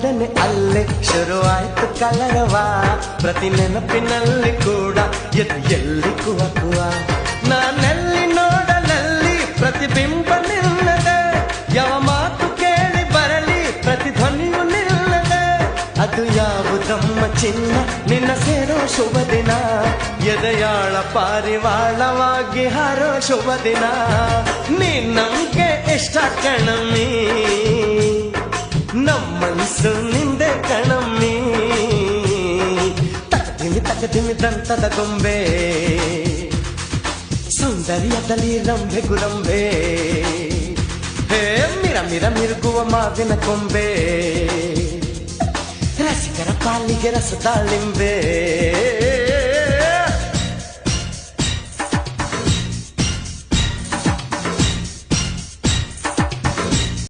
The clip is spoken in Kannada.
ಕಾದನೆ ಅಲ್ಲೇ ಶುರುವಾಯ್ತು ಕಲರವ ಪ್ರತಿ ನೆನಪಿನಲ್ಲಿ ಕೂಡ ಎಲ್ಲಿ ಕುವ ಕುವ ನಾನೆಲ್ಲಿ ನೋಡಲಲ್ಲಿ ಪ್ರತಿಬಿಂಬ ನಿಲ್ಲದೆ ಯಾವ ಮಾತು ಕೇಳಿ ಬರಲಿ ಪ್ರತಿಧ್ವನಿಯು ನಿಲ್ಲದೆ ಅದು ಯಾವುದಮ್ಮ ಚಿನ್ನ ನಿನ್ನ ಸೇರೋ ಶುಭ ದಿನ ಎದೆಯಾಳ ಪಾರಿವಾಳವಾಗಿ ಹಾರೋ ಶುಭ ದಿನ ನೀ ನಮ್ಗೆ ಇಷ್ಟ ಕಣಮ್ಮಿ ನಮ್ಮನ್ಸು ನಿಂದೆ ಕಣಮ್ಮಿ ತಗದಿಮಿ ದಂತದ ಗೊಂಬೆ ಸೌಂದರ್ಯದಲ್ಲಿ ರಂಬೆ ಗುರಂಬೆ ಹೇ ಮಿರ ಮಿರ ಮಿರುಗುವ ಮಾವಿನ ಕೊಂಬೆ ರಸಿಕರ ಪಾಲಿಗೆ ರಸದಾಳಿಂಬೆ